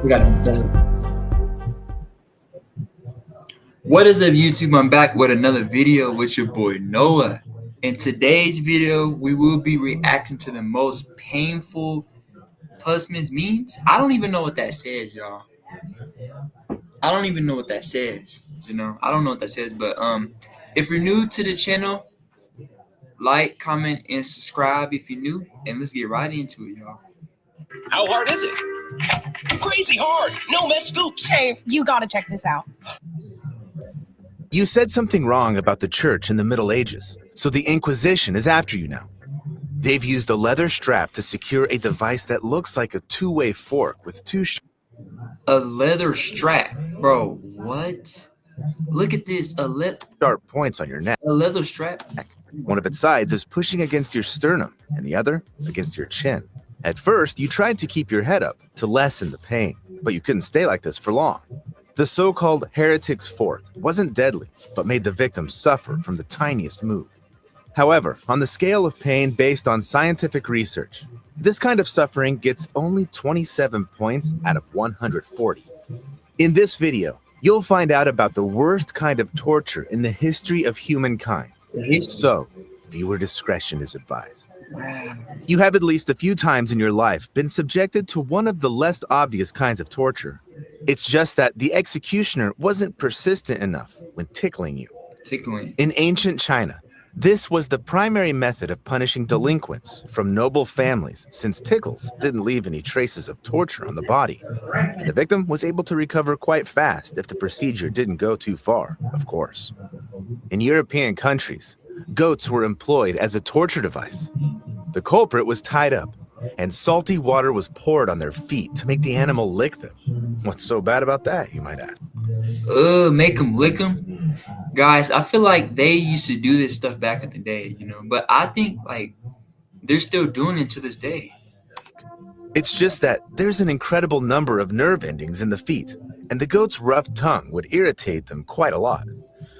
We gotta be better. What is up, YouTube? I'm back with another video with your boy Noah. In today's video, we will be reacting to the most painful Pussman's memes. I don't even know what that says, y'all. I don't even know what that says. I don't know what that says. But if you're new to the channel, like, comment, and subscribe if you're new. And let's get right into it, y'all. How hard is it? Crazy hard. No mess scoops. Hey, you gotta check this out. You said something wrong about the church in the Middle Ages, so the Inquisition is after you now. They've used a leather strap to secure a device that looks like a two-way fork with two A leather strap, bro. What? Look at this. sharp points on your neck. A leather strap. One of its sides is pushing against your sternum, and the other against your chin. At first, you tried to keep your head up to lessen the pain, but you couldn't stay like this for long. The so-called heretic's fork wasn't deadly, but made the victim suffer from the tiniest move. However, on the scale of pain based on scientific research, this kind of suffering gets only 27 points out of 140. In this video, you'll find out about the worst kind of torture in the history of humankind. So, viewer discretion is advised. You have at least a few times in your life been subjected to one of the less obvious kinds of torture. It's just that the executioner wasn't persistent enough when tickling you. In ancient China, this was the primary method of punishing delinquents from noble families, since tickles didn't leave any traces of torture on the body. And the victim was able to recover quite fast if the procedure didn't go too far, of course. In European countries, goats were employed as a torture device. The culprit was tied up, and salty water was poured on their feet to make the animal lick them. What's so bad about that, you might ask? Make them lick them? Guys, I feel like they used to do this stuff back in the day, but I think, they're still doing it to this day. It's just that there's an incredible number of nerve endings in the feet, and the goat's rough tongue would irritate them quite a lot.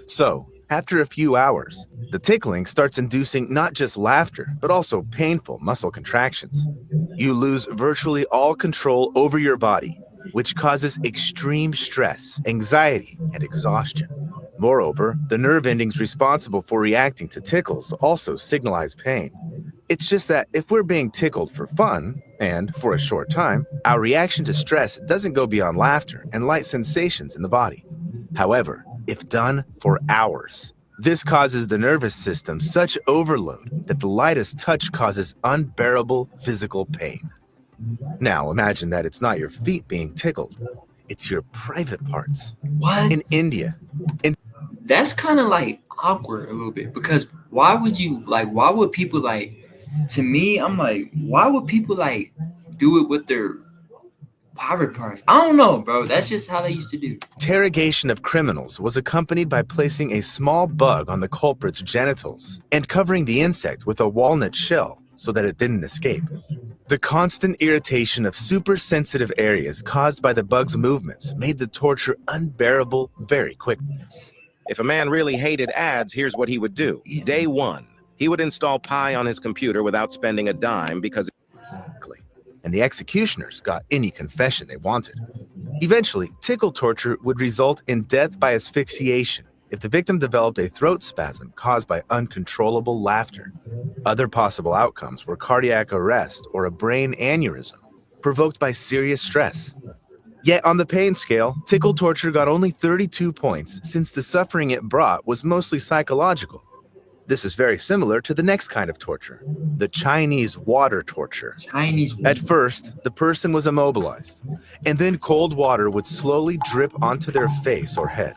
So, after a few hours, the tickling starts inducing not just laughter, but also painful muscle contractions. You lose virtually all control over your body, which causes extreme stress, anxiety, and exhaustion. Moreover, the nerve endings responsible for reacting to tickles also signalize pain. It's just that if we're being tickled for fun, and for a short time, our reaction to stress doesn't go beyond laughter and light sensations in the body. However, if done for hours, this causes the nervous system such overload that the lightest touch causes unbearable physical pain. Now imagine that it's not your feet being tickled, it's your private parts. What? In India. That's kind of awkward a little bit, because why would people to me, I'm like, why would people do it with their private parts? I don't know, bro. That's just how they used to do. Interrogation of criminals was accompanied by placing a small bug on the culprit's genitals and covering the insect with a walnut shell so that it didn't escape. The constant irritation of super-sensitive areas caused by the bug's movements made the torture unbearable very quickly. If a man really hated ads, here's what he would do. Day one, he would install Pi on his computer without spending a dime because... And the executioners got any confession they wanted. Eventually, tickle torture would result in death by asphyxiation if the victim developed a throat spasm caused by uncontrollable laughter. Other possible outcomes were cardiac arrest or a brain aneurysm provoked by serious stress. Yet on the pain scale, tickle torture got only 32 points since the suffering it brought was mostly psychological. This is very similar to the next kind of torture, the Chinese water torture. At first, the person was immobilized, and then cold water would slowly drip onto their face or head.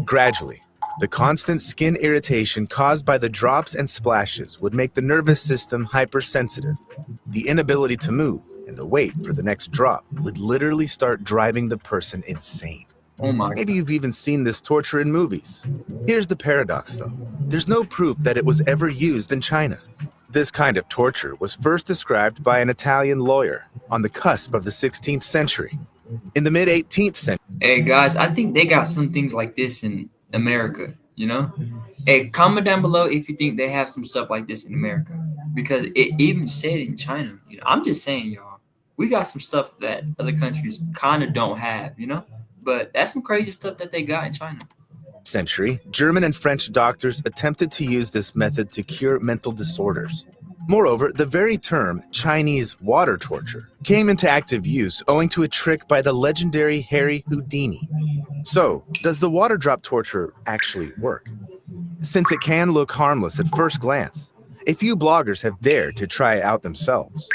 Gradually, the constant skin irritation caused by the drops and splashes would make the nervous system hypersensitive. The inability to move and the wait for the next drop would literally start driving the person insane. Oh my. Maybe you've even seen this torture in movies. Here's the paradox, though. There's no proof that it was ever used in China. This kind of torture was first described by an Italian lawyer on the cusp of the 16th century. In the mid-18th century... Hey, guys, I think they got some things like this in America, Hey, comment down below if you think they have some stuff like this in America, because it even said in China. I'm just saying, y'all. We got some stuff that other countries kind of don't have, you know? But that's some crazy stuff that they got in China. Century, German and French doctors attempted to use this method to cure mental disorders. Moreover, the very term Chinese water torture came into active use owing to a trick by the legendary Harry Houdini. So, does the water drop torture actually work? Since it can look harmless at first glance, a few bloggers have dared to try it out themselves.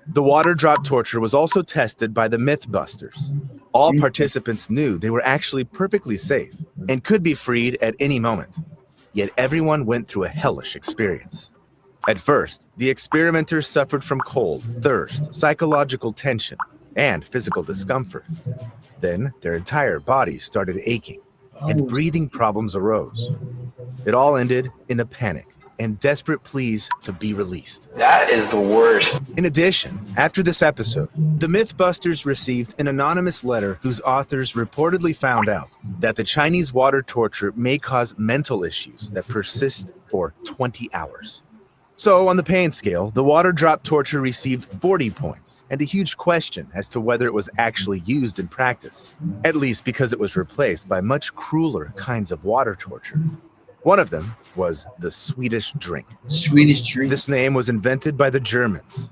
The water drop torture was also tested by the Mythbusters. All participants knew they were actually perfectly safe and could be freed at any moment. Yet everyone went through a hellish experience. At first, the experimenters suffered from cold, thirst, psychological tension, and physical discomfort. Then their entire bodies started aching, and breathing problems arose. It all ended in a panic and desperate pleas to be released. That is the worst. In addition, after this episode, the Mythbusters received an anonymous letter whose authors reportedly found out that the Chinese water torture may cause mental issues that persist for 20 hours. So, on the pain scale, the water drop torture received 40 points, and a huge question as to whether it was actually used in practice, at least because it was replaced by much crueler kinds of water torture. One of them was the Swedish drink. Swedish drink. This name was invented by the Germans.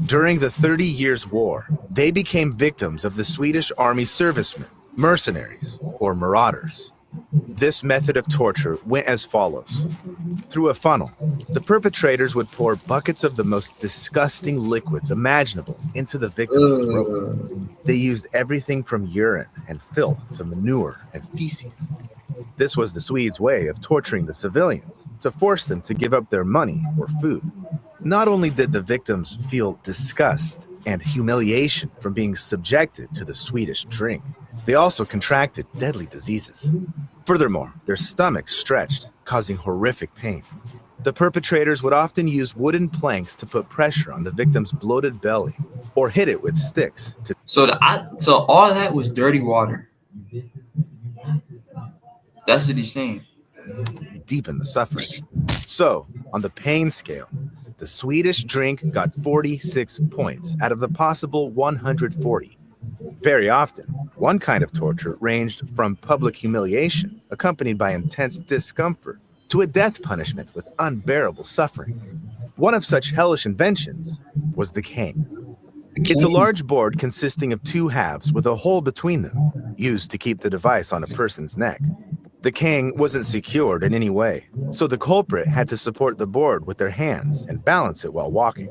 During the 30 Years' War, they became victims of the Swedish army servicemen, mercenaries, or marauders. This method of torture went as follows. Through a funnel, the perpetrators would pour buckets of the most disgusting liquids imaginable into the victim's throat. They used everything from urine and filth to manure and feces. This was the Swedes' way of torturing the civilians, to force them to give up their money or food. Not only did the victims feel disgust and humiliation from being subjected to the Swedish drink, they also contracted deadly diseases. Furthermore, their stomachs stretched, causing horrific pain. The perpetrators would often use wooden planks to put pressure on the victim's bloated belly, or hit it with sticks to... So all that was dirty water. That's what he's saying. Deepen the suffering. So, on the pain scale, the Swedish drink got 46 points out of the possible 140. Very often, one kind of torture ranged from public humiliation, accompanied by intense discomfort, to a death punishment with unbearable suffering. One of such hellish inventions was the cane. It's a large board consisting of two halves with a hole between them, used to keep the device on a person's neck. The cane wasn't secured in any way, so the culprit had to support the board with their hands and balance it while walking.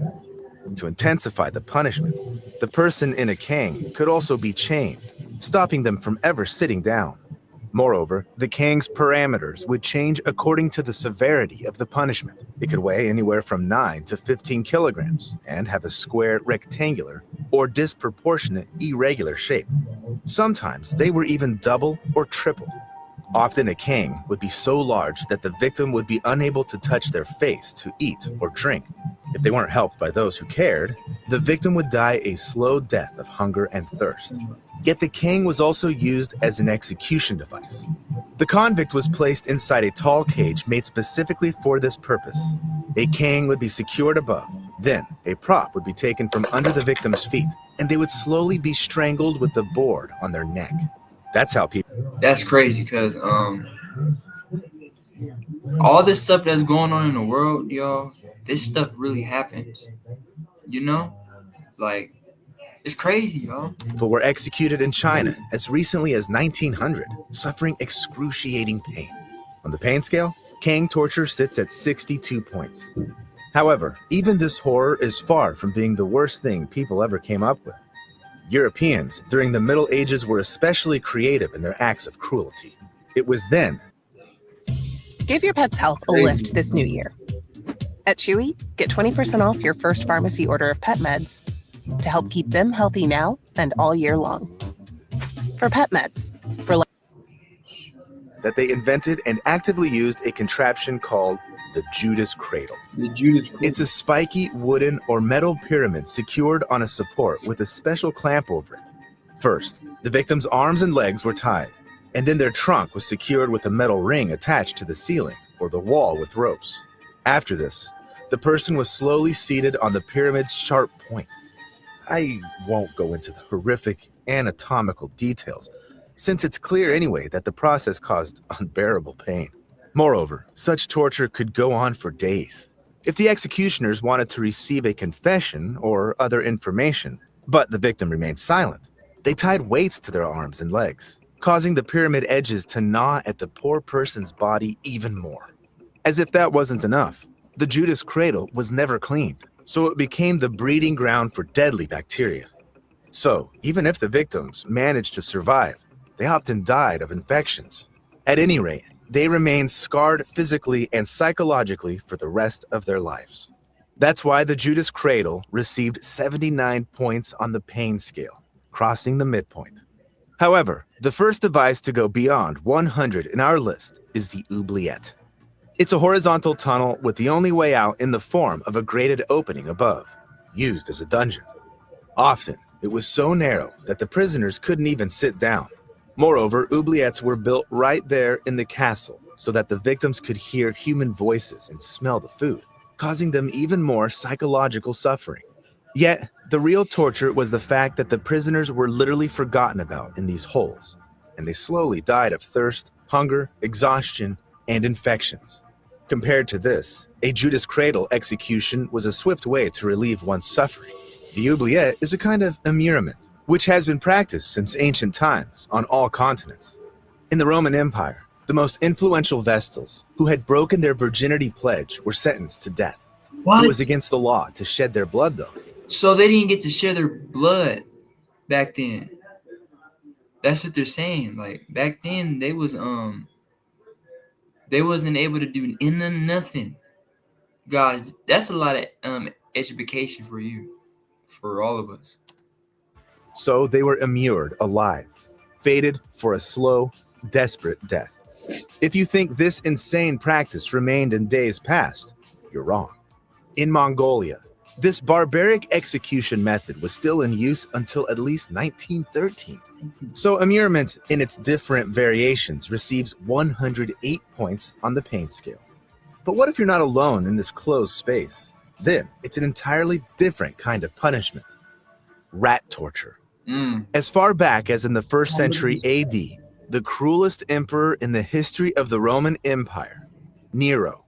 To intensify the punishment, the person in a cane could also be chained, stopping them from ever sitting down. Moreover, the cane's parameters would change according to the severity of the punishment. It could weigh anywhere from 9 to 15 kilograms and have a square, rectangular, or disproportionate, irregular shape. Sometimes they were even double or triple. Often a cane would be so large that the victim would be unable to touch their face to eat or drink. If they weren't helped by those who cared, the victim would die a slow death of hunger and thirst. Yet the cane was also used as an execution device. The convict was placed inside a tall cage made specifically for this purpose. A cane would be secured above. Then, a prop would be taken from under the victim's feet, and they would slowly be strangled with the board on their neck. That's how people... That's crazy because all this stuff that's going on in the world, y'all, this stuff really happens. You know? Like, it's crazy, y'all. People were executed in China as recently as 1900, suffering excruciating pain. On the pain scale, cane torture sits at 62 points. However, even this horror is far from being the worst thing people ever came up with. Europeans during the Middle Ages were especially creative in their acts of cruelty. It was then. Give your pet's health a lift this new year. At Chewy, get 20% off your first pharmacy order of pet meds to help keep them healthy now and all year long. For pet meds, for that they invented and actively used a contraption called the Judas Cradle. It's a spiky wooden or metal pyramid secured on a support with a special clamp over it. First, the victim's arms and legs were tied, and then their trunk was secured with a metal ring attached to the ceiling or the wall with ropes. After this, the person was slowly seated on the pyramid's sharp point. I won't go into the horrific anatomical details, since it's clear anyway that the process caused unbearable pain. Moreover, such torture could go on for days. If the executioners wanted to receive a confession or other information, but the victim remained silent, they tied weights to their arms and legs, causing the pyramid edges to gnaw at the poor person's body even more. As if that wasn't enough, the Judas cradle was never cleaned, so it became the breeding ground for deadly bacteria. So, even if the victims managed to survive, they often died of infections. At any rate, they remained scarred physically and psychologically for the rest of their lives. That's why the Judas cradle received 79 points on the pain scale, crossing the midpoint. However, the first device to go beyond 100 in our list is the oubliette. It's a horizontal tunnel with the only way out in the form of a grated opening above, used as a dungeon. Often, it was so narrow that the prisoners couldn't even sit down. Moreover, oubliettes were built right there in the castle so that the victims could hear human voices and smell the food, causing them even more psychological suffering. Yet, the real torture was the fact that the prisoners were literally forgotten about in these holes, and they slowly died of thirst, hunger, exhaustion, and infections. Compared to this, a Judas cradle execution was a swift way to relieve one's suffering. The oubliette is a kind of immurement, which has been practiced since ancient times on all continents. In the Roman Empire, the most influential Vestals, who had broken their virginity pledge, were sentenced to death. What? It was against the law to shed their blood, though. So they didn't get to share their blood back then. That's what they're saying. Like back then, they wasn't able to do nothing. Guys, that's a lot of education for you, for all of us. So they were immured alive, fated for a slow, desperate death. If you think this insane practice remained in days past, you're wrong. In Mongolia, this barbaric execution method was still in use until at least 1913. So immurement in its different variations receives 108 points on the pain scale. But what if you're not alone in this closed space? Then it's an entirely different kind of punishment. Rat torture. As far back as in the 1st century AD, the cruelest emperor in the history of the Roman Empire, Nero,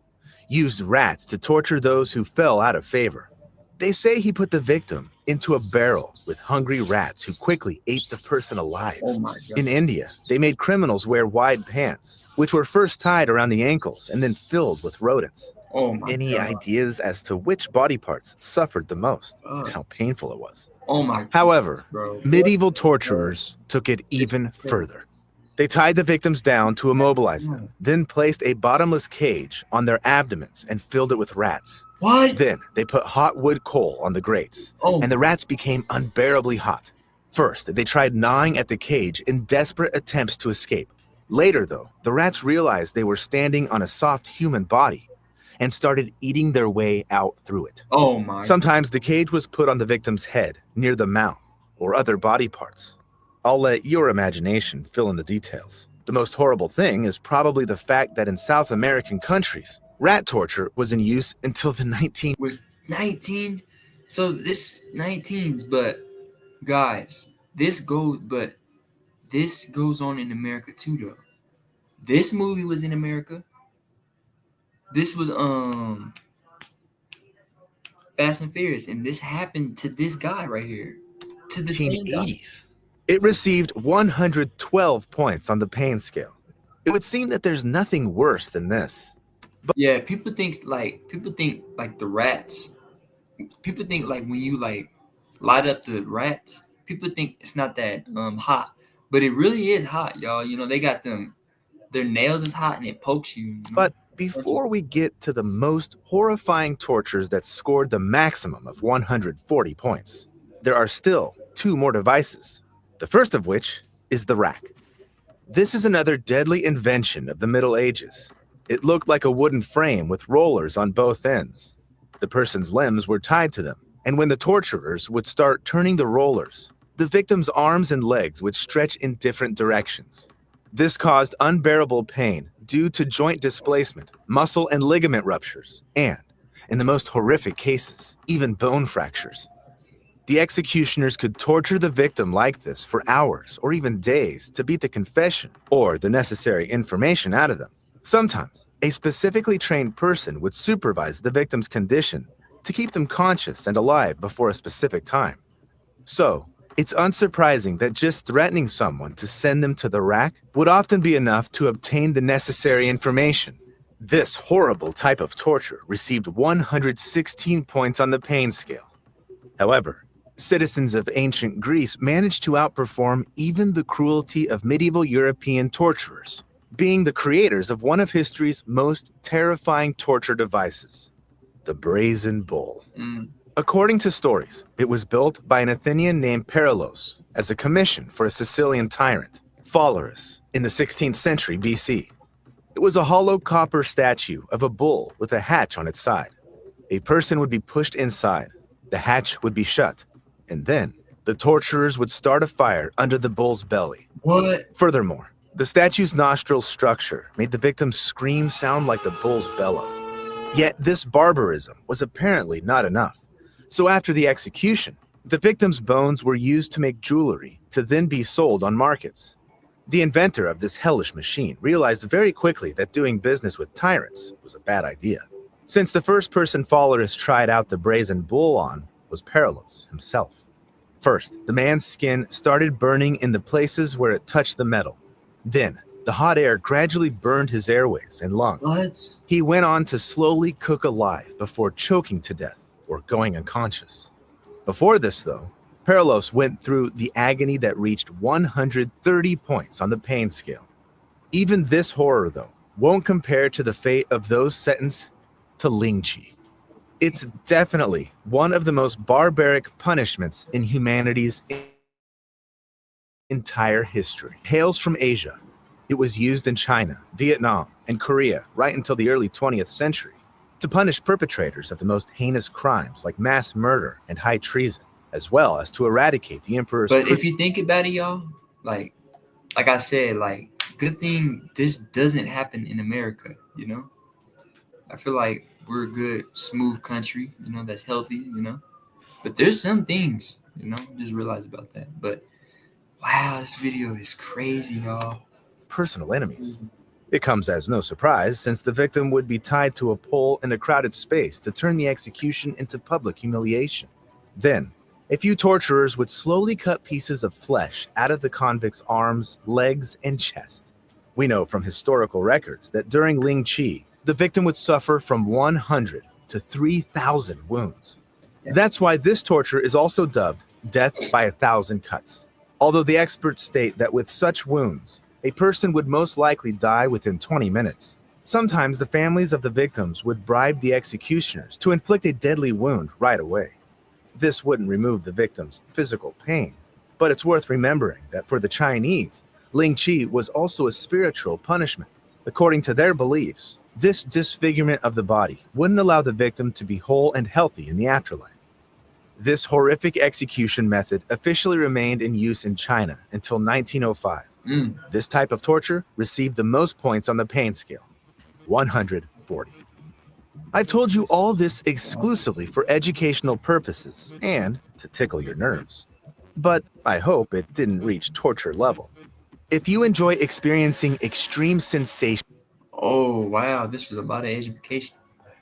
used rats to torture those who fell out of favor. They say he put the victim into a barrel with hungry rats who quickly ate the person alive. Oh my God. In India, they made criminals wear wide pants, which were first tied around the ankles and then filled with rodents. Oh my Any God. ideas as to which body parts suffered the most Oh. and how painful it was? Oh my God, However, bro. medieval torturers took it even further. They tied the victims down to immobilize them, then placed a bottomless cage on their abdomens and filled it with rats. What? Then they put hot wood coal on the grates, Oh. and the rats became unbearably hot. First, they tried gnawing at the cage in desperate attempts to escape. Later, though, the rats realized they were standing on a soft human body and started eating their way out through it. Oh my. Sometimes the cage was put on the victim's head, near the mouth, or other body parts. I'll let your imagination fill in the details. The most horrible thing is probably the fact that in South American countries, rat torture was in use until the 19... Was 19. So this 19s, but guys, this goes on in America too, though. This movie was in America. This was Fast and Furious, and this happened to this guy right here. To the same guy. 1980s. It received 112 points on the pain scale. It would seem that there's nothing worse than this. Yeah, people think like the rats. People think like when you like light up the rats, people think it's not that hot, but it really is hot, y'all. You know, they got their nails is hot and it pokes you. You know? But before we get to the most horrifying tortures that scored the maximum of 140 points, there are still 2 more devices. The first of which is the rack. This is another deadly invention of the Middle Ages. It looked like a wooden frame with rollers on both ends. The person's limbs were tied to them, and when the torturers would start turning the rollers, the victim's arms and legs would stretch in different directions. This caused unbearable pain due to joint displacement, muscle and ligament ruptures, and, in the most horrific cases, even bone fractures. The executioners could torture the victim like this for hours or even days to beat the confession or the necessary information out of them. Sometimes, a specifically trained person would supervise the victim's condition to keep them conscious and alive before a specific time. So, it's unsurprising that just threatening someone to send them to the rack would often be enough to obtain the necessary information. This horrible type of torture received 116 points on the pain scale. However, citizens of ancient Greece managed to outperform even the cruelty of medieval European torturers, being the creators of one of history's most terrifying torture devices, the brazen bull. According to stories, it was built by an Athenian named Perilos as a commission for a Sicilian tyrant, Phalaris, in the 16th century BC. It was a hollow copper statue of a bull with a hatch on its side. A person would be pushed inside, the hatch would be shut, and then the torturers would start a fire under the bull's belly. What? Furthermore, the statue's nostril structure made the victim's scream sound like the bull's bellow. Yet this barbarism was apparently not enough. So after the execution, the victim's bones were used to make jewelry to then be sold on markets. The inventor of this hellish machine realized very quickly that doing business with tyrants was a bad idea, since the first person Phalaris tried out the brazen bull on was Perilos himself. First, the man's skin started burning in the places where it touched the metal. Then, the hot air gradually burned his airways and lungs. What? He went on to slowly cook alive before choking to death or going unconscious. Before this, though, Perilos went through the agony that reached 130 points on the pain scale. Even this horror, though, won't compare to the fate of those sentenced to lingchi. It's definitely one of the most barbaric punishments in humanity's entire history. It hails from Asia. It was used in China, Vietnam, and Korea right until the early 20th century to punish perpetrators of the most heinous crimes like mass murder and high treason, as well as to eradicate the emperor's... But if you think about it, y'all, like I said, like, good thing this doesn't happen in America, you know? I feel like we're a good, smooth country, you know, that's healthy, you know? But there's some things, you know, just realize about that. But, wow, this video is crazy, y'all. Personal enemies. It comes as no surprise, since the victim would be tied to a pole in a crowded space to turn the execution into public humiliation. Then, a few torturers would slowly cut pieces of flesh out of the convict's arms, legs, and chest. We know from historical records that during lingchi, the victim would suffer from 100 to 3,000 wounds. That's why this torture is also dubbed death by 1,000 cuts. Although the experts state that with such wounds, a person would most likely die within 20 minutes. Sometimes the families of the victims would bribe the executioners to inflict a deadly wound right away. This wouldn't remove the victim's physical pain, but it's worth remembering that for the Chinese, lingchi was also a spiritual punishment. According to their beliefs, this disfigurement of the body wouldn't allow the victim to be whole and healthy in the afterlife. This horrific execution method officially remained in use in China until 1905. This type of torture received the most points on the pain scale, 140. I've told you all this exclusively for educational purposes and to tickle your nerves. But I hope it didn't reach torture level. If you enjoy experiencing extreme sensation... Oh, wow, this was a lot of education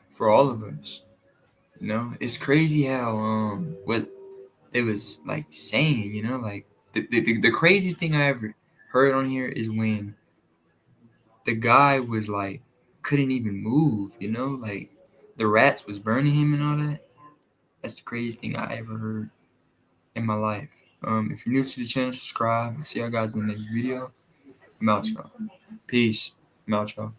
for all of us. You know, it's crazy how what they was like saying, you know, like the craziest thing I ever heard on here is when the guy was like couldn't even move, you know, like the rats was burning him and all that. That's the craziest thing I ever heard in my life. If you're new to the channel, subscribe. See you guys in the next video. I'm out, y'all. Peace. I'm out, y'all.